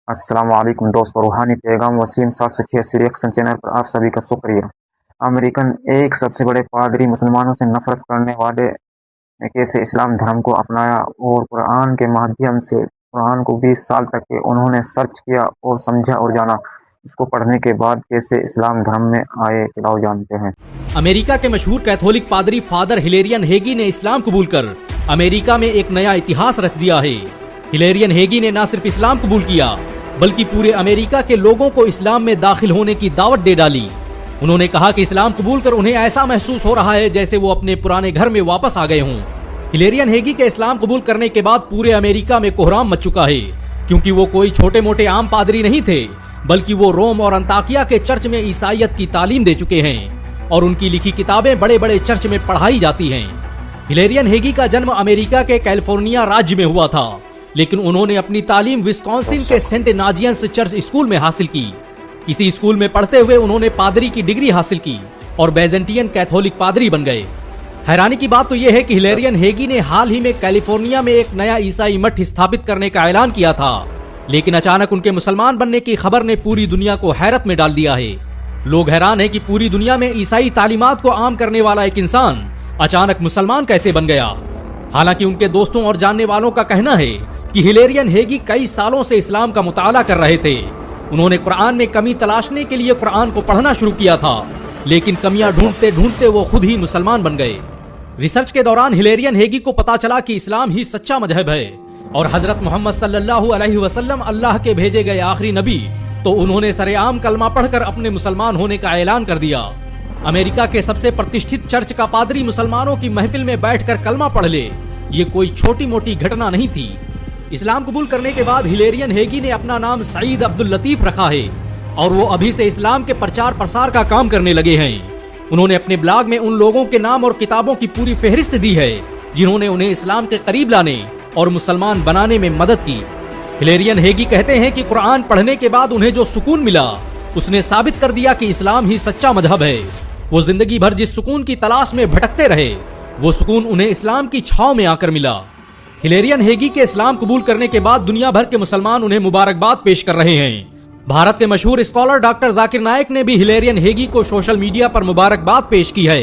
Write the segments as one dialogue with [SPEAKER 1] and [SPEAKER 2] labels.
[SPEAKER 1] अस्सलाम वालेकुम दोस्तों, रूहानी पैगाम वसीम 786 रिएक्शन चैनल पर आप सभी का शुक्रिया। अमेरिकन एक सबसे बड़े पादरी मुसलमानों से नफरत करने वाले ने कैसे इस्लाम धर्म को अपनाया और कुरान के माध्यम से कुरान को 20 साल तक के उन्होंने सर्च किया और समझा और जाना। इसको पढ़ने के बाद कैसे इस्लाम धर्म में आए, चलाओ जानते हैं।
[SPEAKER 2] अमेरिका के मशहूर कैथोलिक पादरी फादर हिलेरियन हेगी ने इस्लाम कबूल कर अमेरिका में एक नया इतिहास रच दिया है। हिलेरियन हेगी ने न सिर्फ इस्लाम कबूल किया बल्कि पूरे अमेरिका के लोगों को इस्लाम में दाखिल होने की दावत दे डाली। उन्होंने कहा कि इस्लाम कबूल कर उन्हें ऐसा महसूस हो रहा है जैसे वो अपने पुराने घर में वापस आ गए हों। हिलेरियन हेगी के इस्लाम कबूल करने के बाद पूरे अमेरिका में कोहराम मच चुका है, क्योंकि वो कोई छोटे मोटे आम पादरी नहीं थे, बल्कि वो रोम और अंताकिया के चर्च में ईसाइयत की तालीम दे चुके हैं और उनकी लिखी किताबें बड़े बड़े चर्च में पढ़ाई जाती हैं। हिलेरियन हेगी का जन्म अमेरिका के कैलिफोर्निया राज्य में हुआ था, लेकिन उन्होंने अपनी तालीम विस्कॉन्सिन के सेंट नाजियंस चर्च स्कूल में हासिल की। इसी स्कूल में पढ़ते हुए उन्होंने पादरी की डिग्री हासिल की और बेजेंटियन कैथोलिक पादरी बन गए। हैरानी की बात तो यह है कि हिलेरियन हेगी ने हाल ही में कैलिफोर्निया में एक नया ईसाई मठ स्थापित करने का ऐलान किया था, लेकिन अचानक उनके मुसलमान बनने की खबर ने पूरी दुनिया को हैरत में डाल दिया है। लोग हैरान है कि पूरी दुनिया में ईसाई तालीमात को आम करने वाला एक इंसान अचानक मुसलमान कैसे बन गया। हालांकि उनके दोस्तों और जानने वालों का कहना है कि हिलेरियन हेगी कई सालों से इस्लाम का मुताला कर रहे थे। उन्होंने कुरान में कमी तलाशने के लिए कुरान को पढ़ना शुरू किया था, लेकिन कमियां ढूंढते ढूंढते वो खुद ही मुसलमान बन गए। रिसर्च के दौरान हिलेरियन हेगी को पता चला कि इस्लाम ही सच्चा मजहब है और हजरत मोहम्मद सल्लल्लाहु अलैहि वसल्लम अल्लाह के भेजे गए आखिरी नबी। तो उन्होंने सरेआम कलमा पढ़कर अपने मुसलमान होने का ऐलान कर दिया। अमेरिका के सबसे प्रतिष्ठित चर्च का पादरी मुसलमानों की महफिल में बैठकर कलमा पढ़ ले, ये कोई छोटी मोटी घटना नहीं थी। इस्लाम कबूल करने के बाद हिलेरियन हेगी ने अपना नाम सईद अब्दुल लतीफ रखा है और वो अभी से इस्लाम के प्रचार प्रसार का काम करने लगे हैं। उन्होंने अपने ब्लॉग में उन लोगों के नाम और किताबों की पूरी फहरिस्त दी है जिन्होंने उन्हें इस्लाम के करीब लाने और मुसलमान बनाने में मदद की। हिलेरियन हेगी कहते हैं कि कुरान पढ़ने के बाद उन्हें जो सुकून मिला उसने साबित कर दिया कि इस्लाम ही सच्चा मजहब है। वो जिंदगी भर जिस सुकून की तलाश में भटकते रहे, वो सुकून उन्हें इस्लाम की छाव में आकर मिला। हिलेरियन हेगी के इस्लाम कबूल करने के बाद दुनिया भर के मुसलमान उन्हें मुबारकबाद पेश कर रहे हैं। भारत के मशहूर स्कॉलर डॉक्टर जाकिर नायक ने भी हिलेरियन हेगी को सोशल मीडिया पर मुबारकबाद पेश की है।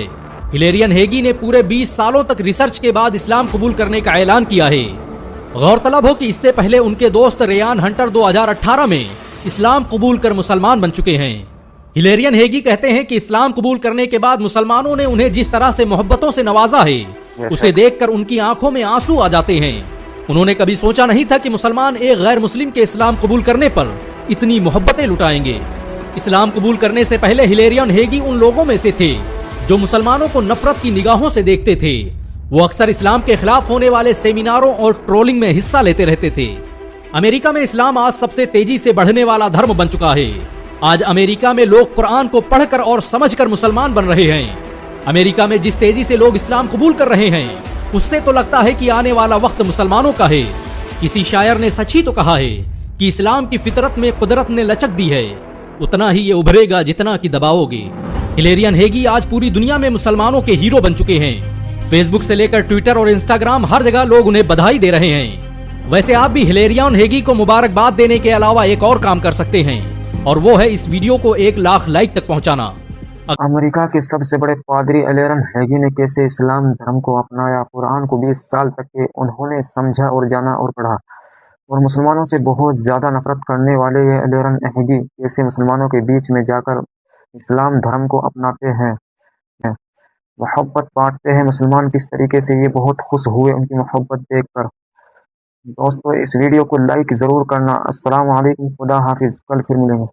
[SPEAKER 2] हिलेरियन हेगी ने पूरे 20 सालों तक रिसर्च के बाद इस्लाम कबूल करने का ऐलान किया है। गौरतलब हो कि इससे पहले उनके दोस्त रेयान हंटर 2018 में इस्लाम कबूल कर मुसलमान बन चुके हैं। हिलेरियन हेगी कहते हैं कि इस्लाम कबूल करने के बाद मुसलमानों ने उन्हें जिस तरह से मोहब्बतों से नवाजा है, उसे देखकर उनकी आंखों में आंसू आ जाते हैं। उन्होंने कभी सोचा नहीं था कि मुसलमान एक गैर मुस्लिम के इस्लाम कबूल करने पर इतनी मोहब्बतें लुटाएंगे। इस्लाम कबूल करने से पहले हिलेरियन हेगी उन लोगों में से थे जो मुसलमानों को नफरत की निगाहों से देखते थे। वो अक्सर इस्लाम के खिलाफ होने वाले सेमिनारों और ट्रोलिंग में हिस्सा लेते रहते थे। अमेरिका में इस्लाम आज सबसे तेजी से बढ़ने वाला धर्म बन चुका है। आज अमेरिका में लोग कुरान को पढ़कर और समझकर मुसलमान बन रहे हैं। अमेरिका में जिस तेजी से लोग इस्लाम कबूल कर रहे हैं, उससे तो लगता है कि आने वाला वक्त मुसलमानों का है। किसी शायर ने सच ही तो कहा है कि इस्लाम की फितरत में कुदरत ने लचक दी है, उतना ही ये उभरेगा जितना कि दबाओगे। हिलेरियन हेगी आज पूरी दुनिया में मुसलमानों के हीरो बन चुके हैं। फेसबुक से लेकर ट्विटर और इंस्टाग्राम, हर जगह लोग उन्हें बधाई दे रहे हैं। वैसे आप भी हिलेरियन हेगी को मुबारकबाद देने के अलावा एक और काम कर सकते हैं, और वो है इस वीडियो को 1 लाख लाइक तक पहुंचाना।
[SPEAKER 1] अमेरिका के सबसे बड़े पादरी हिलेरियन हेगी ने कैसे इस्लाम धर्म को अपनाया, कुरान को 20 साल तक के उन्होंने समझा और जाना और पढ़ा, और मुसलमानों से बहुत ज़्यादा नफरत करने वाले ये हिलेरियन हेगी कैसे मुसलमानों के बीच में जाकर इस्लाम धर्म को अपनाते हैं, मोहब्बत बांटते हैं। मुसलमान किस तरीके से ये बहुत खुश हुए उनकी मोहब्बत देखकर। दोस्तों, इस वीडियो को लाइक ज़रूर करना। अस्सलाम वालेकुम, खुदा हाफिज़, कल फिर मिलेंगे।